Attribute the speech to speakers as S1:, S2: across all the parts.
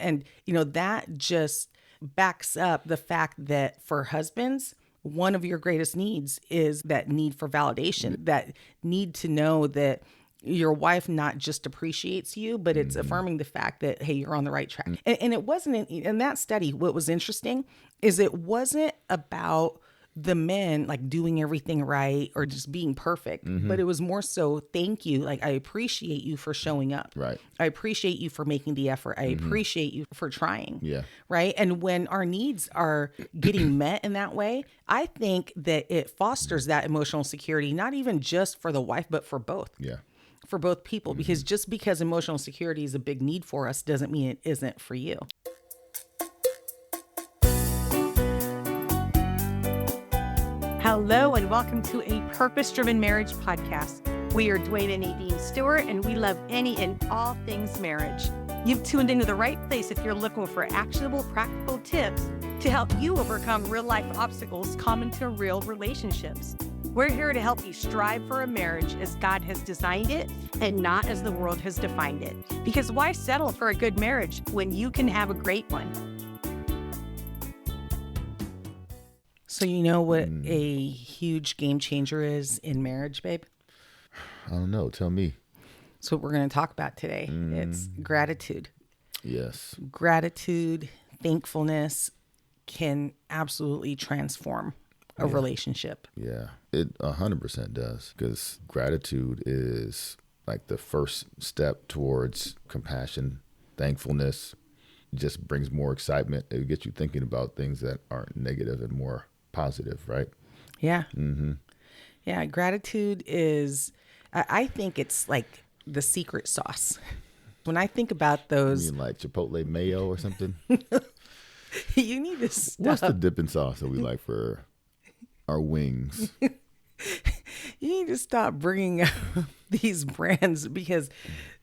S1: And, that just backs up the fact that for husbands, one of your greatest needs is that need for validation, that need to know that your wife not just appreciates you, but it's affirming the fact that, hey, you're on the right track. And it wasn't in that study. What was interesting is it wasn't about the men like doing everything right or just being perfect, but it was more so, thank you. Like, I appreciate you for showing up.
S2: Right.
S1: I appreciate you for making the effort. I appreciate you for trying.
S2: Yeah.
S1: Right. And when our needs are getting met in that way, I think that it fosters that emotional security, not even just for the wife, but for both.
S2: Yeah.
S1: For both people, because just because emotional security is a big need for us doesn't mean it isn't for you.
S3: Hello, and welcome to a Purpose-Driven Marriage podcast. We are Duane and Nadine Stewart, and we love any and all things marriage. You've tuned into the right place if you're looking for actionable, practical tips to help you overcome real-life obstacles common to real relationships. We're here to help you strive for a marriage as God has designed it and not as the world has defined it. Because why settle for a good marriage when you can have a great one?
S1: So you know what a huge game changer is in marriage, babe?
S2: I don't know. Tell me.
S1: That's what we're going to talk about today. It's gratitude.
S2: Yes.
S1: Gratitude, thankfulness can absolutely transform a relationship.
S2: Yeah, it 100% does, because gratitude is like the first step towards compassion. Thankfulness just brings more excitement. It gets you thinking about things that aren't negative and more positive, right?
S1: Yeah. Yeah. Gratitude is, I think it's like the secret sauce. When I think about those.
S2: You mean like Chipotle mayo or something?
S1: You need to stop.
S2: What's the dipping sauce that we like for our wings?
S1: You need to stop bringing up these brands because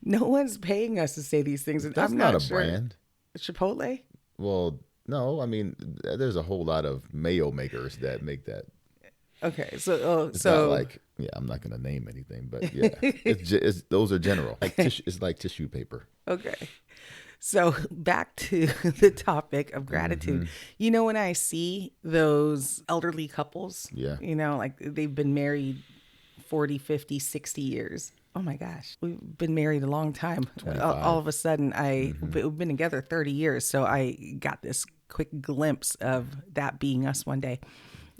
S1: no one's paying us to say these things.
S2: That's
S1: I'm
S2: not
S1: not
S2: a
S1: sure.
S2: brand.
S1: Chipotle?
S2: Well, no, I mean, there's a whole lot of mayo makers that make that.
S1: Okay, so
S2: It's not like, yeah, I'm not going to name anything, but yeah, it's those are general. Like it's like tissue paper.
S1: Okay. So back to the topic of gratitude. You know, when I see those elderly couples,
S2: Yeah.
S1: like they've been married 40, 50, 60 years. Oh my gosh, we've been married a long time.
S2: 25.
S1: All of a sudden, we've been together 30 years. So I got this quick glimpse of that being us one day.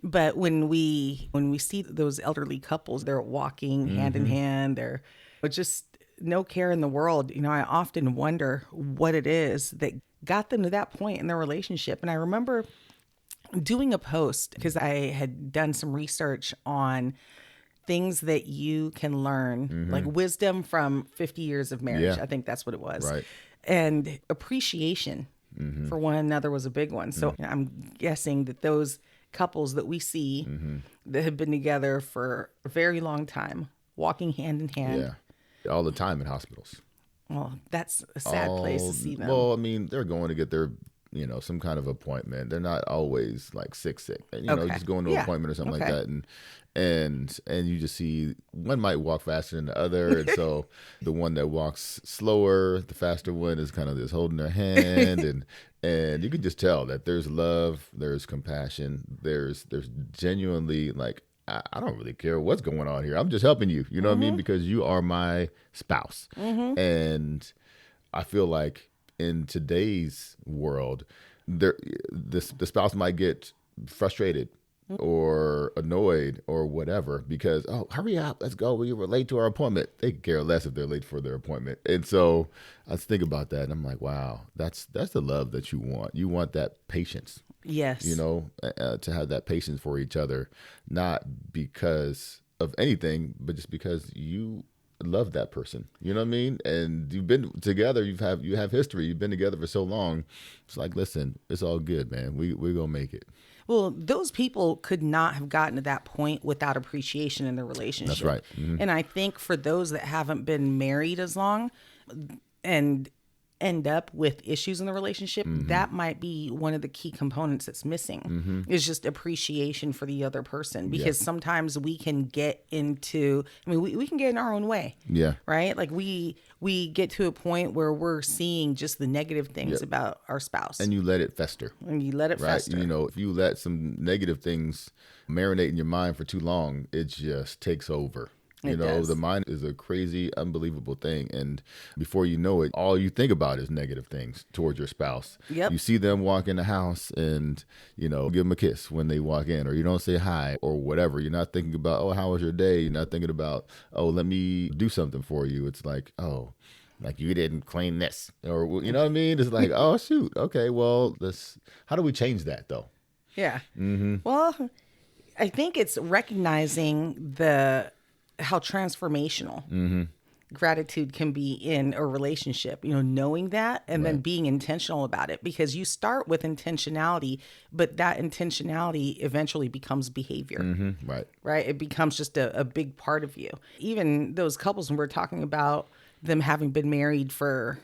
S1: But when we see those elderly couples, they're walking hand in hand, they're just no care in the world. I often wonder what it is that got them to that point in their relationship. And I remember doing a post because I had done some research on things that you can learn, like wisdom from 50 years of marriage.
S2: Yeah.
S1: I think that's what it was.
S2: Right.
S1: And appreciation for one another was a big one. So I'm guessing that those couples that we see that have been together for a very long time, walking hand in hand.
S2: Yeah. All the time in hospitals.
S1: Well, that's a sad place to see them.
S2: Well, I mean, they're going to get their, some kind of appointment. They're not always like sick, just going to an appointment or something like that. And you just see one might walk faster than the other. And so the one that walks slower, the faster one is kind of just holding their hand. and you can just tell that there's love, there's compassion, there's genuinely like, I don't really care what's going on here. I'm just helping you. You know what I mean? Because you are my spouse. And I feel like in today's world, the spouse might get frustrated or annoyed or whatever because, oh, hurry up, let's go. We were late to our appointment. They could care less if they're late for their appointment. And so I was thinking about that and I'm like, wow, that's the love that you want. You want that patience.
S1: Yes.
S2: To have that patience for each other, not because of anything, but just because you love that person. You know what I mean? And you've been together, you have history, you've been together for so long. It's like, listen, it's all good, man. We're going to make it.
S1: Well, those people could not have gotten to that point without appreciation in their relationship.
S2: That's right.
S1: And I think for those that haven't been married as long and end up with issues in the relationship, that might be one of the key components that's missing, is just appreciation for the other person. Because sometimes we can get into, we can get in our own way.
S2: Yeah.
S1: Right? Like we get to a point where we're seeing just the negative things about our spouse.
S2: And you let it fester.
S1: And you let it fester.
S2: If you let some negative things marinate in your mind for too long, it just takes over. The mind is a crazy, unbelievable thing. And before you know it, all you think about is negative things towards your spouse.
S1: Yep.
S2: You see them walk in the house and, give them a kiss when they walk in, or you don't say hi or whatever. You're not thinking about, oh, how was your day? You're not thinking about, oh, let me do something for you. It's like, oh, like you didn't clean this, or, you know what I mean? It's like, oh, shoot. Okay, well, how do we change that though?
S1: Yeah. Well, I think it's recognizing how transformational gratitude can be in a relationship, knowing that and then being intentional about it, because you start with intentionality, but that intentionality eventually becomes behavior. Right. It becomes just a big part of you. Even those couples, when we're talking about them having been married for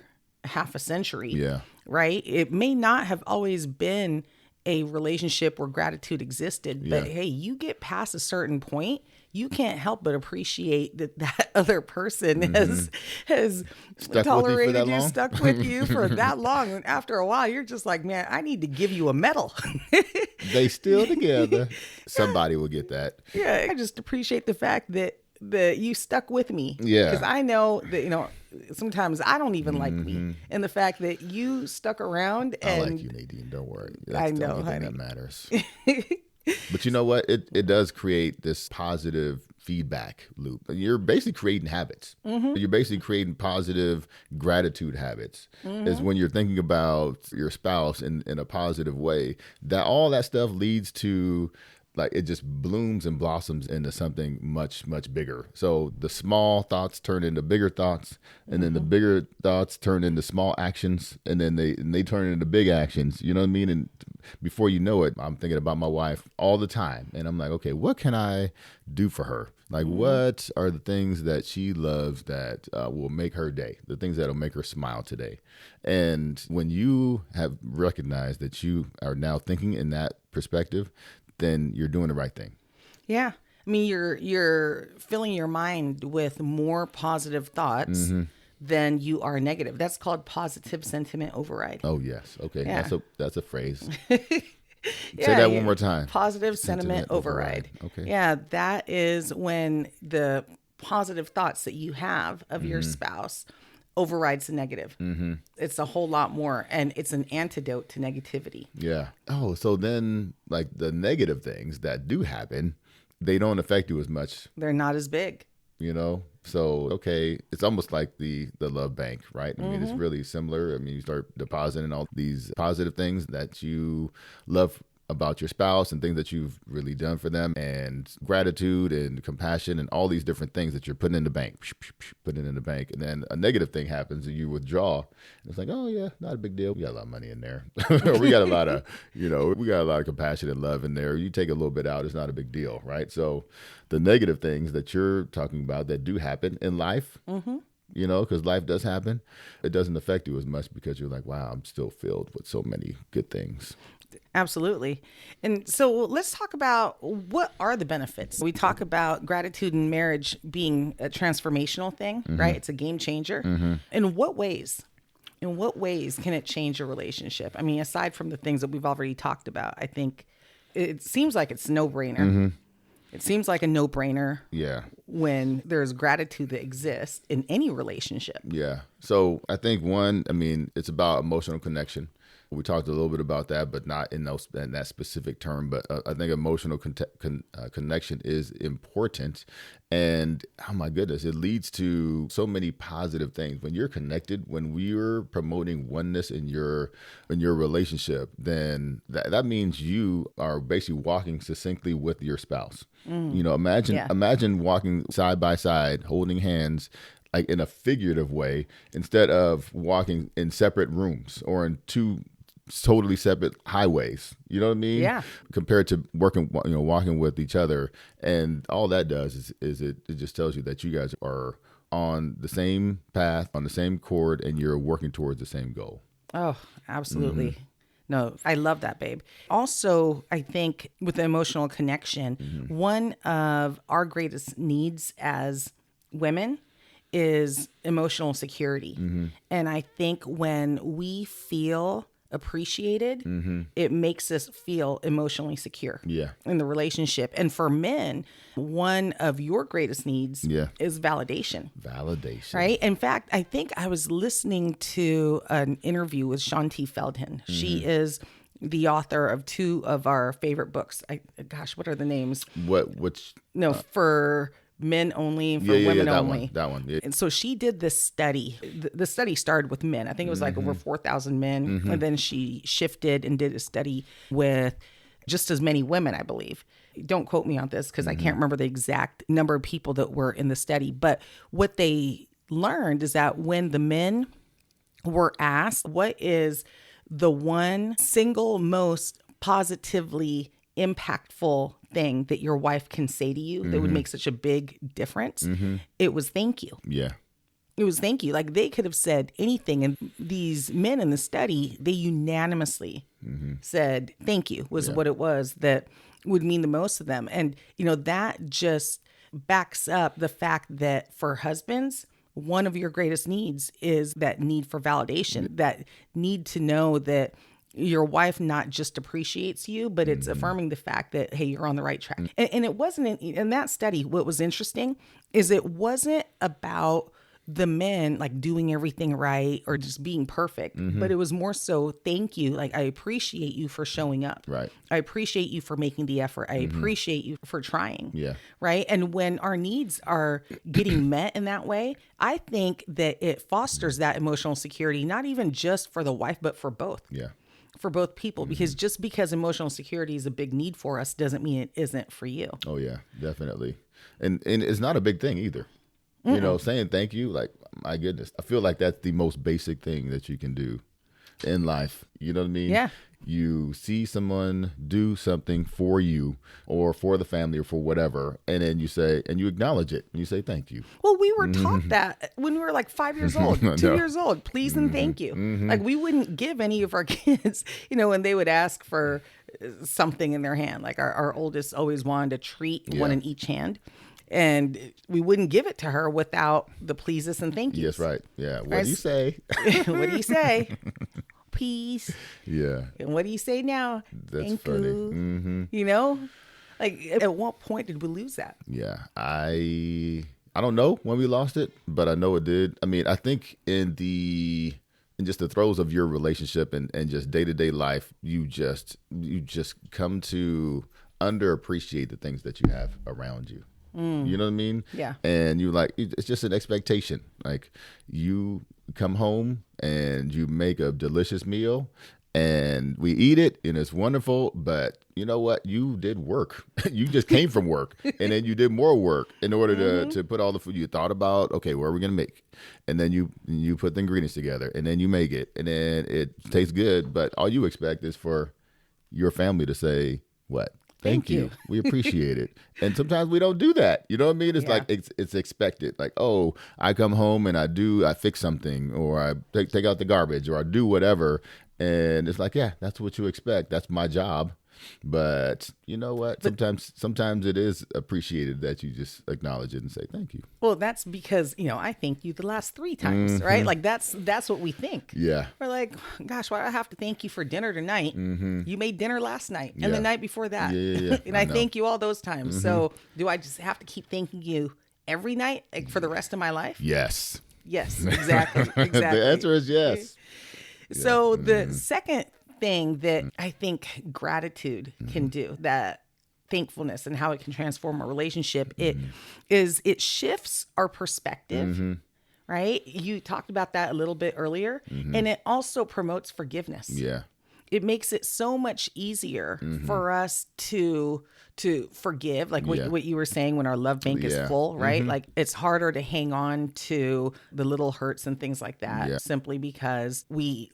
S1: half a century, right? It may not have always been a relationship where gratitude existed, but hey, you get past a certain point, you can't help but appreciate that other person has tolerated you, stuck with you for that long. And after a while, you're just like, man, I need to give you a medal.
S2: They still together. Somebody will get that.
S1: Yeah, I just appreciate the fact that you stuck with me.
S2: Yeah.
S1: Because I know that, sometimes I don't even like me. And the fact that you stuck around and...
S2: I like you, Nadine. Don't worry. That's
S1: I know,
S2: the only thing
S1: honey.
S2: that matters. But you know what? It does create this positive feedback loop. You're basically creating habits. You're basically creating positive gratitude habits. Is when you're thinking about your spouse in a positive way, that all that stuff leads to, like, it just blooms and blossoms into something much, much bigger. So the small thoughts turn into bigger thoughts, and then the bigger thoughts turn into small actions, and then they turn into big actions. You know what I mean? And before you know it, I'm thinking about my wife all the time, and I'm like, okay, what can I do for her? Like, what are the things that she loves that will make her day, the things that will make her smile today? And when you have recognized that you are now thinking in that perspective, then you're doing the right thing.
S1: Yeah. I mean, you're filling your mind with more positive thoughts than you are negative. That's called positive sentiment override.
S2: Oh, yes. Okay.
S1: Yeah.
S2: That's a phrase. Say that one more time.
S1: Positive sentiment override.
S2: Okay.
S1: Yeah. That is when the positive thoughts that you have of your spouse overrides the negative. It's a whole lot more, and it's an antidote to negativity.
S2: Yeah. Oh, so then, like, the negative things that do happen, they don't affect you as much.
S1: They're not as big.
S2: So, okay, it's almost like the love bank, right? I mean, it's really similar. I mean, you start depositing all these positive things that you love about your spouse and things that you've really done for them, and gratitude and compassion and all these different things that you're putting in the bank, putting it in the bank. And then a negative thing happens and you withdraw. And it's like, oh yeah, not a big deal. We got a lot of money in there. We got a lot of, we got a lot of compassion and love in there. You take a little bit out, it's not a big deal, right? So the negative things that you're talking about that do happen in life, because life does happen, it doesn't affect you as much because you're like, wow, I'm still filled with so many good things.
S1: Absolutely. And so let's talk about, what are the benefits? We talk about gratitude in marriage being a transformational thing, right? It's a game changer. In what ways? In what ways can it change a relationship? I mean, aside from the things that we've already talked about, I think it seems like it's a no-brainer. It seems like a no-brainer.
S2: Yeah.
S1: When there's gratitude that exists in any relationship.
S2: Yeah. So I think it's about emotional connection. We talked a little bit about that, but not in that specific term. But I think emotional connection is important. And oh my goodness, it leads to so many positive things. When you're connected, when we're promoting oneness in your relationship, then that means you are basically walking succinctly with your spouse. Imagine walking side by side, holding hands, like in a figurative way, instead of walking in separate rooms or in two totally separate highways. You know what I mean?
S1: Yeah.
S2: Compared to walking with each other. And all that does is it just tells you that you guys are on the same path, on the same chord, and you're working towards the same goal.
S1: Oh, absolutely. No, I love that, babe. Also, I think with the emotional connection, one of our greatest needs as women is emotional security. And I think when we feel appreciated, it makes us feel emotionally secure in the relationship. And for men, one of your greatest needs is validation.
S2: Validation.
S1: Right? In fact, I think I was listening to an interview with Shanti Feldhahn. She is the author of 2 of our favorite books. What are the names? For men only, for women only.
S2: That one. Yeah.
S1: And so she did this study. The study started with men. I think it was like over 4,000 men. And then she shifted and did a study with just as many women, I believe. Don't quote me on this because I can't remember the exact number of people that were in the study. But what they learned is that when the men were asked, what is the one single most positively impactful thing that your wife can say to you that would make such a big difference, it was thank you.
S2: Yeah.
S1: It was thank you. Like they could have said anything. And these men in the study, they unanimously said thank you was what it was that would mean the most to them. And, that just backs up the fact that for husbands, one of your greatest needs is that need for validation, that need to know that your wife not just appreciates you, but it's affirming the fact that, hey, you're on the right track. And it wasn't in that study. What was interesting is it wasn't about the men like doing everything right or just being perfect, but it was more so thank you. Like, I appreciate you for showing up.
S2: Right.
S1: I appreciate you for making the effort. I appreciate you for trying.
S2: Yeah.
S1: Right. And when our needs are getting met in that way, I think that it fosters that emotional security, not even just for the wife, but for both.
S2: Yeah.
S1: For both people, because just because emotional security is a big need for us doesn't mean it isn't for you.
S2: Oh yeah, definitely. And it's not a big thing either. Saying thank you, like, my goodness, I feel like that's the most basic thing that you can do in life. You know what I mean?
S1: Yeah.
S2: You see someone do something for you or for the family or for whatever, and then you say, and you acknowledge it, and you say thank you.
S1: Well, we were taught that when we were like 5 years old, 2 years old, please and thank you. Like, we wouldn't give any of our kids, when they would ask for something in their hand. Like our oldest always wanted a treat, one in each hand. And we wouldn't give it to her without the pleases and thank yous.
S2: Yes, right. Yeah. What do you say?
S1: What do you say? Peace.
S2: Yeah.
S1: And what do you say now?
S2: That's
S1: thank
S2: funny.
S1: you. Like, at what point did we lose that?
S2: Yeah. I don't know when we lost it, but I know it did. I mean, I think in just the throes of your relationship and just day-to-day life, you just come to underappreciate the things that you have around you. You know what I mean?
S1: Yeah.
S2: And you it's just an expectation. Like, you come home and you make a delicious meal and we eat it and it's wonderful, but you know what? You did work. You just came from work and then you did more work in order to put all the food you thought about. Okay, where are we going to make? And then you put the ingredients together and then you make it and then it tastes good. But all you expect is for your family to say, what? Thank you. We appreciate it. And sometimes we don't do that. You know what I mean? It's like it's expected. Like, oh, I come home and I fix something, or I take out the garbage, or I do whatever. And it's like, yeah, that's what you expect. That's my job. But you know what? Sometimes it is appreciated that you just acknowledge it and say thank you.
S1: Well, that's because, I thanked you the last 3 times, right? Like, that's what we think.
S2: Yeah.
S1: We're like, gosh, why do I have to thank you for dinner tonight? You made dinner last night and the night before that.
S2: Yeah.
S1: And I thank you all those times. So do I just have to keep thanking you every night, like, for the rest of my life?
S2: Yes.
S1: Yes, exactly.
S2: The answer is yes.
S1: So the second thing that I think gratitude can do, that thankfulness and how it can transform a relationship, it shifts our perspective, right? You talked about that a little bit earlier, and it also promotes forgiveness.
S2: Yeah.
S1: It makes it so much easier for us to forgive, like what you were saying, when our love bank is full, right? Like, it's harder to hang on to the little hurts and things like that simply because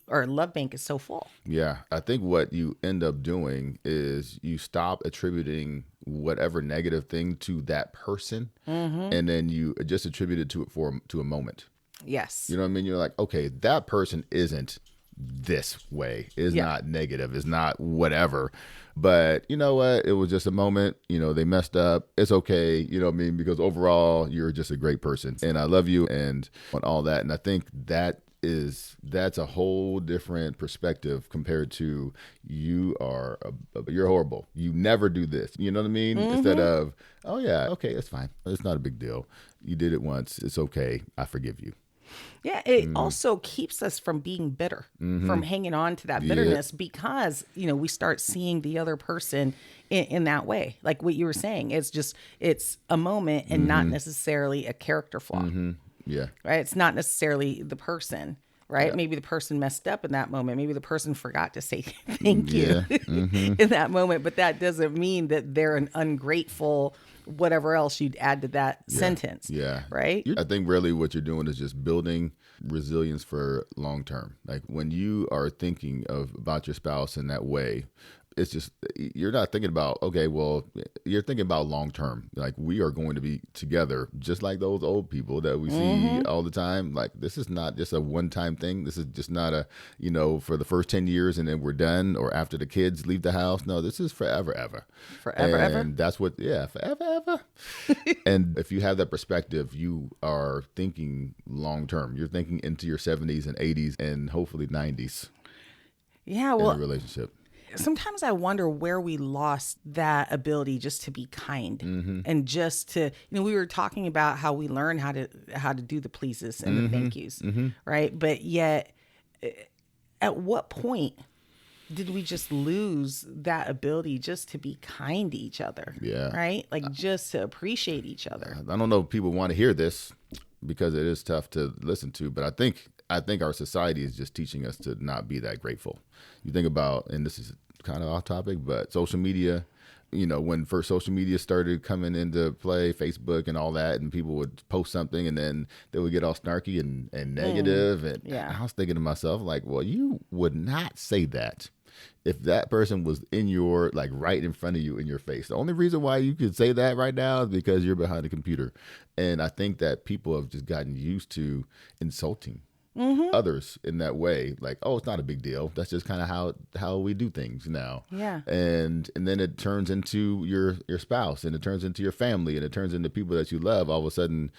S1: our love bank is so full.
S2: Yeah. I think what you end up doing is you stop attributing whatever negative thing to that person, and then you just attribute it to a moment.
S1: Yes.
S2: You know what I mean? You're like, okay, that person isn't this way, is not negative, is not whatever. But you know what? It was just a moment. You know, they messed up. It's okay. You know what I mean? Because overall, you're just a great person, and I love you, and all that. And I think that's a whole different perspective compared to you're horrible. You never do this. You know what I mean? Instead of, oh yeah, okay, it's fine. It's not a big deal. You did it once. It's okay. I forgive you.
S1: Yeah, it also keeps us from being bitter, from hanging on to that bitterness because, we start seeing the other person in that way. Like what you were saying, it's a moment and not necessarily a character flaw.
S2: Yeah.
S1: Right? It's not necessarily the person, right? Yeah. Maybe the person messed up in that moment. Maybe the person forgot to say thank you in that moment, but that doesn't mean that they're an ungrateful whatever else you'd add to that sentence. Yeah. Right?
S2: I think really what you're doing is just building resilience for long term. Like when you are thinking about your spouse in that way, it's just, you're not thinking about, okay, well, you're thinking about long term. Like we are going to be together, just like those old people that we see all the time. Like this is not just a one-time thing. This is just not a, for the first 10 years and then we're done, or after the kids leave the house. No, this is forever, ever.
S1: Forever, ever?
S2: And that's what, forever, ever. And if you have that perspective, you are thinking long term. You're thinking into your 70s and 80s and hopefully 90s.
S1: Yeah, well,
S2: in a relationship.
S1: Sometimes I wonder where we lost that ability just to be kind and just to, we were talking about how we learn how to do the pleases and the thank yous, right? But yet, at what point did we just lose that ability just to be kind to each other? Yeah. Right? Like just to appreciate each other.
S2: I don't know if people want to hear this because it is tough to listen to, but I think our society is just teaching us to not be that grateful. You think about, and this is kind of off topic, but social media, when first social media started coming into play, Facebook and all that, and people would post something and then they would get all snarky and negative. And I was thinking to myself, like, well, you would not say that if that person was in your, like right in front of you in your face. The only reason why you could say that right now is because you're behind a computer. And I think that people have just gotten used to insulting others in that way, like, oh, it's not a big deal. That's just kind of how we do things now.
S1: Yeah.
S2: And then it turns into your spouse, and it turns into your family, and it turns into people that you love. All of a sudden,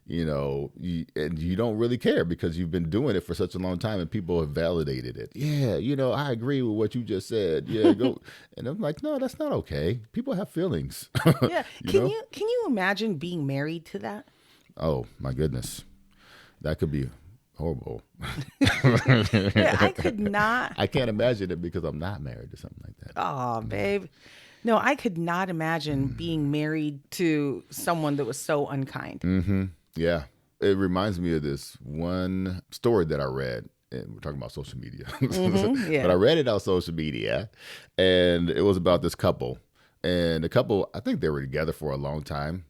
S2: and you don't really care because you've been doing it for such a long time, and people have validated it. Yeah, I agree with what you just said. Yeah, go. And I'm like, no, that's not okay. People have feelings.
S1: Yeah. Can you imagine being married to that?
S2: Oh my goodness, that could be horrible.
S1: Yeah, I could not.
S2: I can't imagine it because I'm not married to something like that.
S1: Oh, babe. No, I could not imagine being married to someone that was so unkind.
S2: Yeah. It reminds me of this one story that I read, and we're talking about social media. But I read it on social media, and it was about this couple. And the couple, I think they were together for a long time.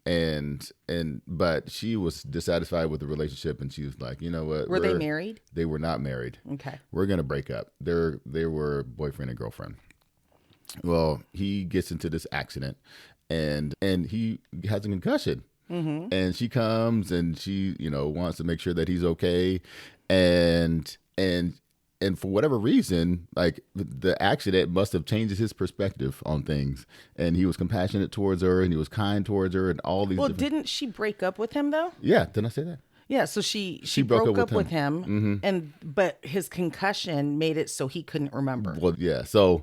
S2: But she was dissatisfied with the relationship, and she was like, you know what?
S1: Were they married?
S2: They were not married.
S1: Okay.
S2: We're going to break up. They were boyfriend and girlfriend. Well, he gets into this accident, and he has a concussion. And she comes and she, wants to make sure that he's okay. And for whatever reason, like the accident must have changed his perspective on things. And he was compassionate towards her, and he was kind towards her, and all these.
S1: Well, didn't she break up with him though?
S2: Yeah, didn't I say that?
S1: Yeah, so she broke up with him, but his concussion made it so he couldn't remember.
S2: Well, yeah, so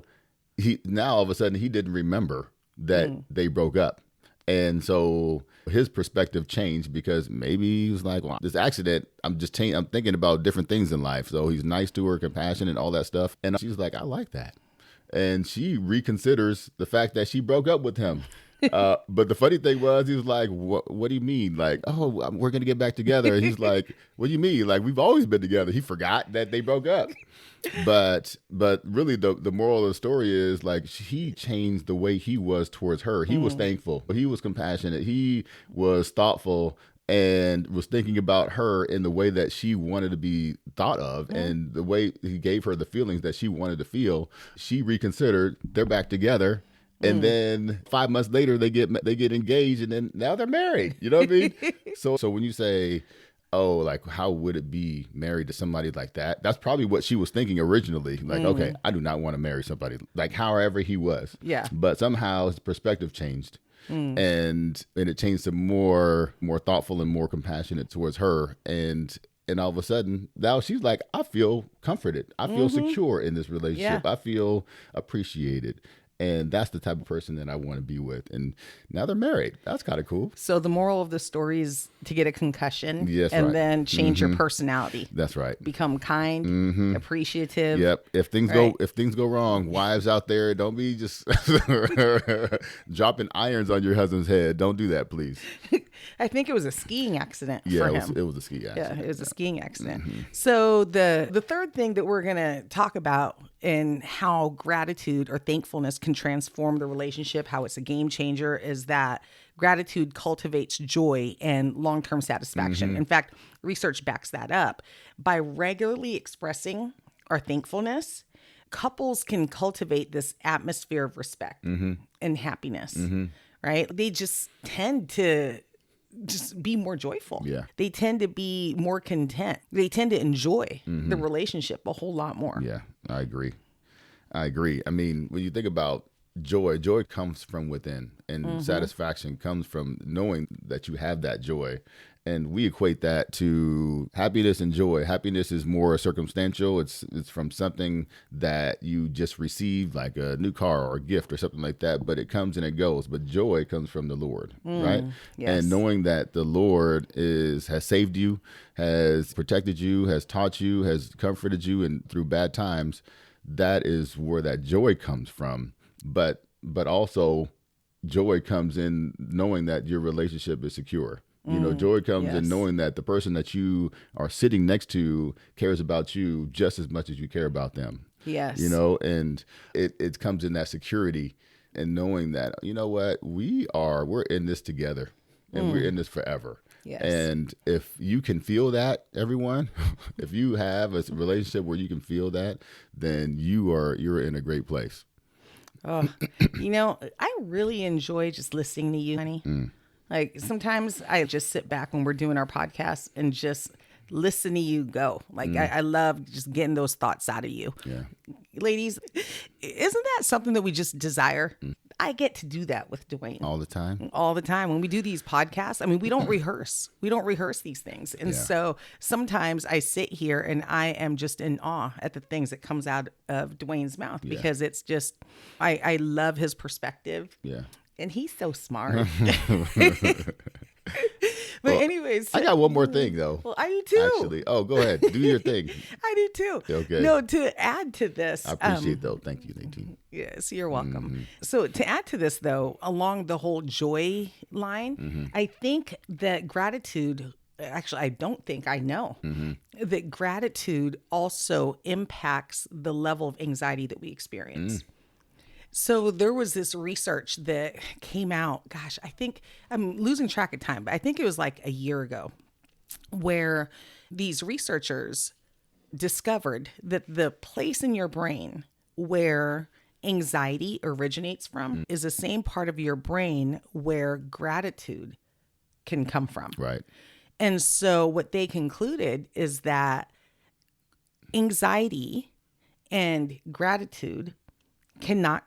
S2: he now all of a sudden he didn't remember that they broke up. And so his perspective changed because maybe he was like, well, this accident, I'm thinking about different things in life. So he's nice to her, compassionate, all that stuff. And she's like, I like that. And she reconsiders the fact that she broke up with him. But the funny thing was, he was like, what do you mean? Like, oh, we're going to get back together. And he's like, what do you mean? Like, we've always been together. He forgot that they broke up. But really the moral of the story is, like, he changed the way he was towards her. He was thankful. He was compassionate. He was thoughtful and was thinking about her in the way that she wanted to be thought of, and the way he gave her the feelings that she wanted to feel. She reconsidered. They're back together. And then 5 months later, they get engaged, and then now they're married. You know what I mean? So when you say, oh, like, how would it be married to somebody like that? That's probably what she was thinking originally. Like, okay, I do not want to marry somebody like however he was.
S1: Yeah.
S2: But somehow his perspective changed. And it changed to more thoughtful and more compassionate towards her. And all of a sudden, now she's like, I feel comforted. I feel secure in this relationship.
S1: Yeah.
S2: I feel appreciated. And that's the type of person that I want to be with. And now they're married. That's kind of cool.
S1: So the moral of the story is to get a concussion
S2: Yes, right.
S1: then change your personality.
S2: That's right.
S1: Become kind, appreciative.
S2: Yep. If things go wrong, wives out there, don't be just dropping irons on your husband's head. Don't do that, please.
S1: I think it was a skiing accident for him.
S2: It was a ski accident.
S1: Yeah, it was a skiing accident. So the third thing that we're going to talk about and how gratitude or thankfulness can transform the relationship, how it's a game changer, is that gratitude cultivates joy and long-term satisfaction. In fact, research backs that up. By regularly expressing our thankfulness, couples can cultivate this atmosphere of respect and happiness, right? They just tend to just be more joyful.
S2: Yeah.
S1: They tend to be more content. They tend to enjoy the relationship a whole lot more.
S2: Yeah, I agree. I mean, when you think about joy comes from within, and satisfaction comes from knowing that you have that joy. And we equate that to happiness and joy. Happiness is more circumstantial. It's from something that you just received, like a new car or a gift or something like that, but it comes and it goes. But joy comes from the Lord, right?
S1: Yes.
S2: And knowing that the Lord has saved you, has protected you, has taught you, has comforted you and through bad times, that is where that joy comes from. But also joy comes in knowing that your relationship is secure. You know, joy comes in knowing that the person that you are sitting next to cares about you just as much as you care about them.
S1: Yes.
S2: You know, and it comes in that security and knowing that, you know what, we're in this together and we're in this forever.
S1: Yes.
S2: And if you can feel that, everyone, if you have a relationship where you can feel that, then you're in a great place.
S1: Oh, you know, I really enjoy just listening to you, honey. Like sometimes I just sit back when we're doing our podcast and just listen to you go. Like I love just getting those thoughts out of you. Yeah. Ladies, isn't that something that we just desire? I get to do that with Duane.
S2: All the time?
S1: All the time. When we do these podcasts, I mean, we don't rehearse. We don't rehearse these things. And so sometimes I sit here and I am just in awe at the things that comes out of Duane's mouth because it's just, I love his perspective. Yeah. And he's so smart. But anyways.
S2: I got one more thing, though.
S1: Well, I do too.
S2: Actually. Oh, go ahead. Do your thing.
S1: I do too.
S2: Okay.
S1: No, to add to this.
S2: I appreciate though. Thank you, Nadine.
S1: Yes, you're welcome. So to add to this, though, along the whole joy line, I think that gratitude, actually, I don't think I know, that gratitude also impacts the level of anxiety that we experience. So there was this research that came out, gosh, I think I'm losing track of time, but I think it was like a year ago, where these researchers discovered that the place in your brain where anxiety originates from is the same part of your brain where gratitude can come from.
S2: Right.
S1: And so what they concluded is that anxiety and gratitude cannot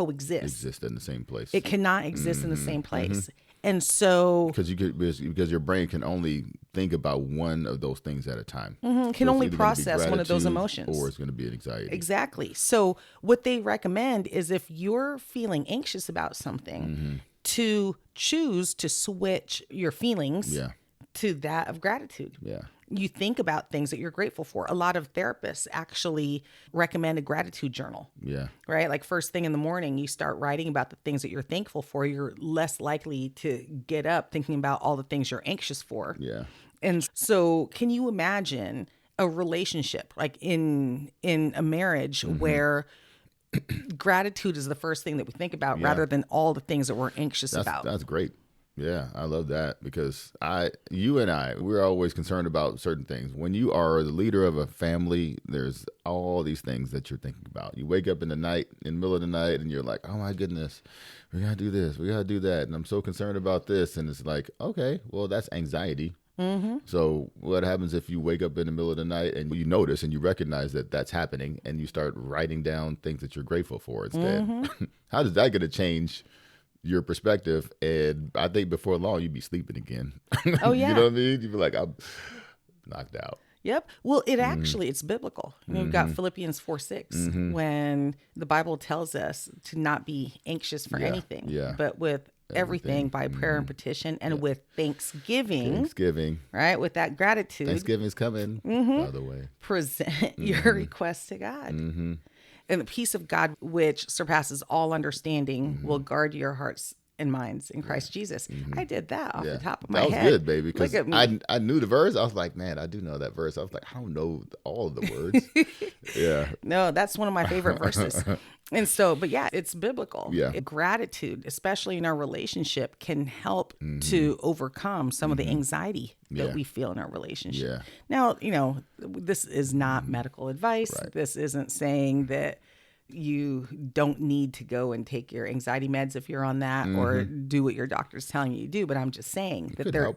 S2: exist in the same place.
S1: It cannot exist in the same place. And so
S2: because your brain can only think about one of those things at a time.
S1: Can only process one of those emotions.
S2: Or it's going to be an anxiety.
S1: Exactly. So what they recommend is if you're feeling anxious about something, to choose to switch your feelings to that of gratitude. Yeah. You think about things that you're grateful for. A lot of therapists actually recommend a gratitude journal. Yeah. Right? Like first thing in the morning, you start writing about the things that you're thankful for. You're less likely to get up thinking about all the things you're anxious for. Yeah. And so can you imagine a relationship like in a marriage where gratitude is the first thing that we think about rather than all the things that we're anxious about?
S2: That's great. Yeah, I love that because you and I, we're always concerned about certain things. When you are the leader of a family, there's all these things that you're thinking about. You wake up in the middle of the night, and you're like, oh my goodness, we got to do this, we got to do that. And I'm so concerned about this. And it's like, okay, well, that's anxiety. Mm-hmm. So what happens if you wake up in the middle of the night and you notice and you recognize that that's happening and you start writing down things that you're grateful for instead? Mm-hmm. How does that going to change your perspective? And I think before long you'd be sleeping again.
S1: Oh yeah.
S2: You know what I mean? You'd be like, I'm knocked out.
S1: Yep. Well, it's biblical. We've got Philippians 4:6 when the Bible tells us to not be anxious for anything, but with everything by prayer and petition and with thanksgiving, right? With that gratitude.
S2: Thanksgiving's coming, by the way.
S1: Present your requests to God. And the peace of God, which surpasses all understanding, will guard your hearts and minds in Christ Jesus. I did that off the top of my head.
S2: That was good, baby, because I knew the verse. I was like, man, I do know that verse. I was like, I don't know all of the words. Yeah.
S1: No, that's one of my favorite verses. And so, but yeah, it's biblical.
S2: Yeah.
S1: Gratitude, especially in our relationship, can help to overcome some of the anxiety that we feel in our relationship.
S2: Yeah.
S1: Now, this is not medical advice.
S2: Right.
S1: This isn't saying that you don't need to go and take your anxiety meds if you're on that or do what your doctor's telling you to do. But I'm just saying that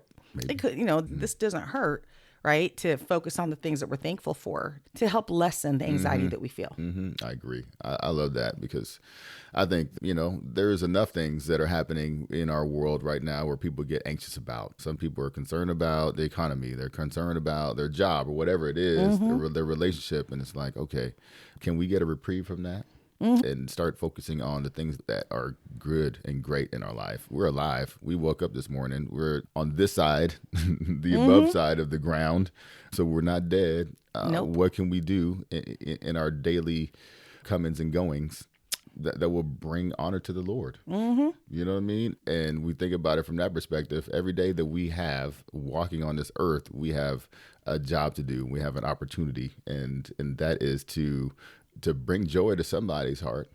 S1: this doesn't hurt, right? To focus on the things that we're thankful for to help lessen the anxiety that we feel.
S2: I agree. I love that because I think, there's enough things that are happening in our world right now where people get anxious about. Some people are concerned about the economy. They're concerned about their job or whatever it is, their relationship. And it's like, okay, can we get a reprieve from that? And start focusing on the things that are good and great in our life. We're alive. We woke up this morning. We're on this side, the above side of the ground. So we're not dead.
S1: Nope.
S2: What can we do in our daily comings and goings that will bring honor to the Lord? You know what I mean? And we think about it from that perspective. Every day that we have walking on this earth, we have a job to do. We have an opportunity. And that is to bring joy to somebody's heart,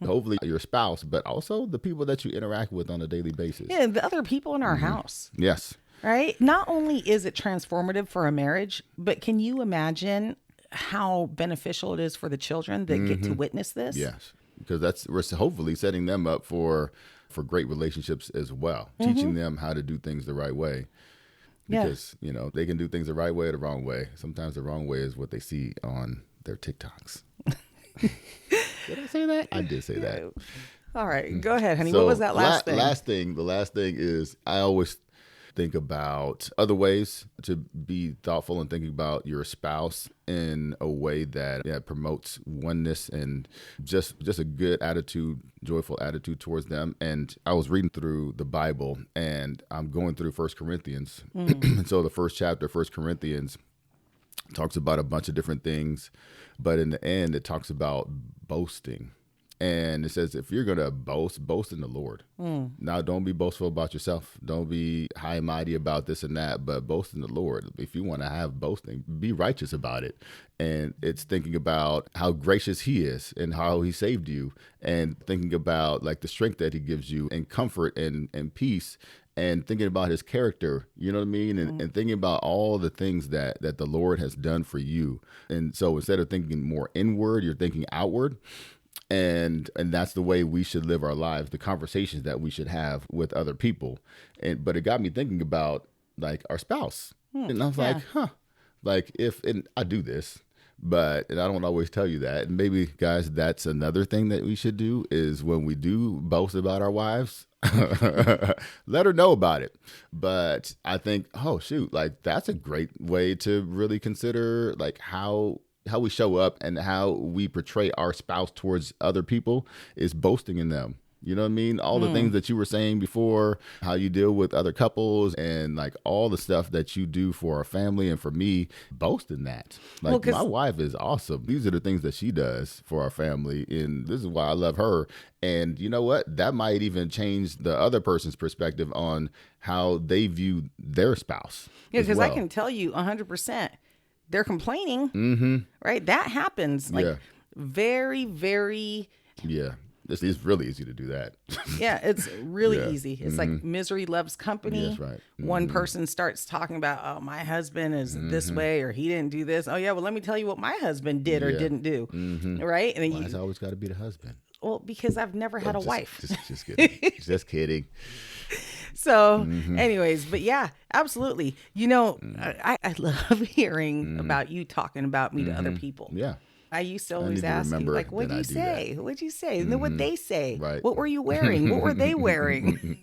S2: hopefully your spouse, but also the people that you interact with on a daily basis.
S1: Yeah, the other people in our house.
S2: Yes.
S1: Right? Not only is it transformative for a marriage, but can you imagine how beneficial it is for the children that get to witness this?
S2: Yes, because we're hopefully setting them up for great relationships as well, teaching them how to do things the right way. Because, they can do things the right way or the wrong way. Sometimes the wrong way is what they see on their TikToks. Did I say that? I did say that.
S1: All right. Go ahead, honey. So what was that last thing?
S2: The last thing is I always think about other ways to be thoughtful and thinking about your spouse in a way that promotes oneness and just a good attitude, joyful attitude towards them. And I was reading through the Bible and I'm going through 1 Corinthians. So the first chapter, 1 Corinthians, talks about a bunch of different things, but in the end, it talks about boasting. And it says, if you're going to boast in the Lord. Now, don't be boastful about yourself. Don't be high and mighty about this and that, but boast in the Lord. If you want to have boasting, be righteous about it. And it's thinking about how gracious he is and how he saved you, and thinking about like the strength that he gives you and comfort and peace, and thinking about his character, you know what I mean? And thinking about all the things that the Lord has done for you. And so instead of thinking more inward, you're thinking outward. And that's the way we should live our lives, the conversations that we should have with other people. But it got me thinking about like our spouse. And I was like, like and I do this, and I don't always tell you that. And maybe guys, that's another thing that we should do is when we do boast about our wives, let her know about it. But I think, oh shoot, like that's a great way to really consider like how we show up and how we portray our spouse towards other people is boasting in them. You know what I mean? All the things that you were saying before, how you deal with other couples and like all the stuff that you do for our family and for me, boast in that. Like my wife is awesome. These are the things that she does for our family. And this is why I love her. And you know what? That might even change the other person's perspective on how they view their spouse.
S1: Yeah, because I can tell you 100%. They're complaining, right? That happens like very, very
S2: It's really easy to do that.
S1: Yeah, it's really easy. It's like misery loves company.
S2: Yes, right.
S1: One person starts talking about, oh, my husband is this way, or he didn't do this. Oh, yeah, well, let me tell you what my husband did or didn't do. Right? And then
S2: Why has always got to be the husband?
S1: Well, because I've never had a wife.
S2: Just kidding. Just kidding.
S1: So anyways, but yeah, absolutely. You know, I love hearing about you talking about me to other people.
S2: Yeah.
S1: I used to always ask you, like, what'd you say? What'd you say? And then what they say?
S2: Right.
S1: What were you wearing? What were they wearing?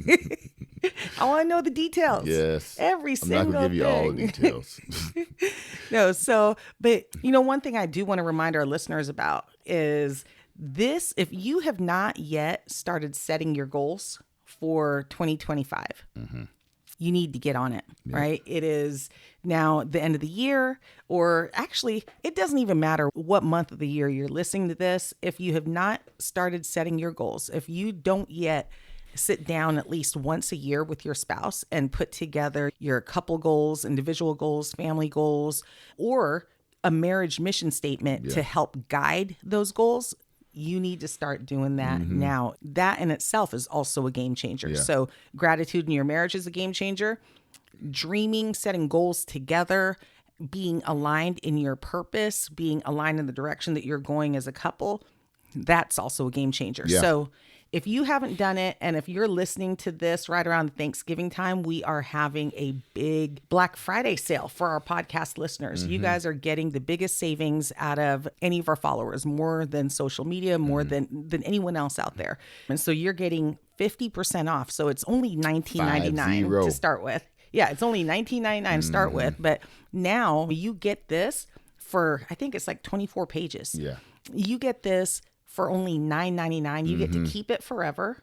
S1: I want to know the details.
S2: Yes.
S1: Every single thing.
S2: I'm not going to give you all the details.
S1: No, so, but you know, one thing I do want to remind our listeners about is this: if you have not yet started setting your goals for 2025, you need to get on it, right? It is now the end of the year, or actually, it doesn't even matter what month of the year you're listening to this. If you have not started setting your goals, if you don't yet sit down at least once a year with your spouse and put together your couple goals, individual goals, family goals, or a marriage mission statement to help guide those goals, you need to start doing that now. That in itself is also a game changer.
S2: Yeah.
S1: So gratitude in your marriage is a game changer. Dreaming, setting goals together, being aligned in your purpose, being aligned in the direction that you're going as a couple, that's also a game changer.
S2: Yeah.
S1: So if you haven't done it, and if you're listening to this right around Thanksgiving time, we are having a big Black Friday sale for our podcast listeners. You guys are getting the biggest savings out of any of our followers, more than social media, more than anyone else out there. And so you're getting 50% off. So it's only $19.99 to start with. Yeah, it's only $19.99 to start with. But now you get this for, I think it's like 24 pages.
S2: Yeah.
S1: You get this for only $9.99. You get to keep it forever,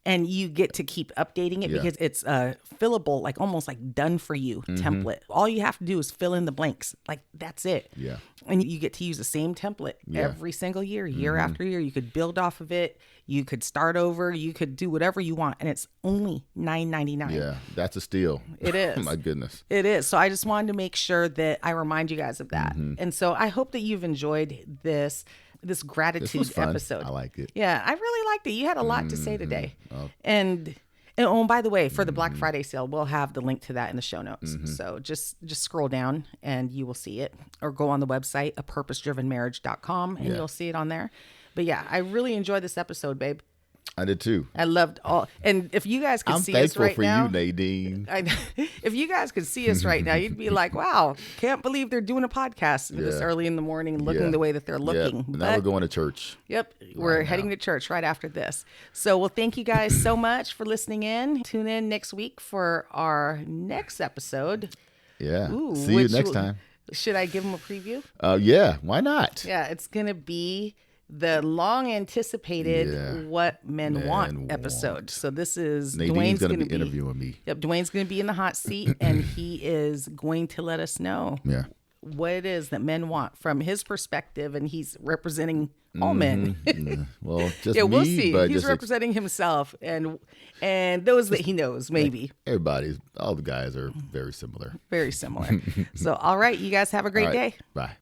S1: and you get to keep updating it because it's a fillable, like almost like done for you template. All you have to do is fill in the blanks. Like that's it.
S2: Yeah.
S1: And you get to use the same template every single year, year after year. You could build off of it. You could start over. You could do whatever you want. And it's only $9.99.
S2: Yeah. That's a steal.
S1: It is.
S2: My goodness.
S1: It is. So I just wanted to make sure that I remind you guys of that. And so I hope that you've enjoyed this gratitude episode.
S2: I like it.
S1: Yeah, I really liked it. You had a lot to say today. And oh, by the way, for the Black Friday sale, we'll have the link to that in the show notes. So just scroll down and you will see it, or go on the website, apurposedrivenmarriage.com, and you'll see it on there. But yeah, I really enjoyed this episode, babe.
S2: I did too.
S1: I loved all. And if you guys could see us right now.
S2: I'm thankful for you, Nadine.
S1: If you guys could see us right now, you'd be like, wow, can't believe they're doing a podcast this early in the morning, looking the way that they're looking.
S2: Now we're going to church.
S1: Yep. We're heading to church right after this. So, well, thank you guys so much for listening in. Tune in next week for our next episode.
S2: Yeah. See you next time.
S1: Should I give them a preview?
S2: Yeah. Why not?
S1: Yeah. It's going to be the long anticipated What Men Want episode. So this is
S2: Nadine's going to be interviewing me.
S1: Yep, Duane's going to be in the hot seat, and he is going to let us know what it is that men want from his perspective, and he's representing all men.
S2: Well, just
S1: we'll
S2: me,
S1: see.
S2: But
S1: He's representing himself and those that he knows, maybe.
S2: All the guys are very similar.
S1: Very similar. So, all right, you guys have a great day.
S2: Bye.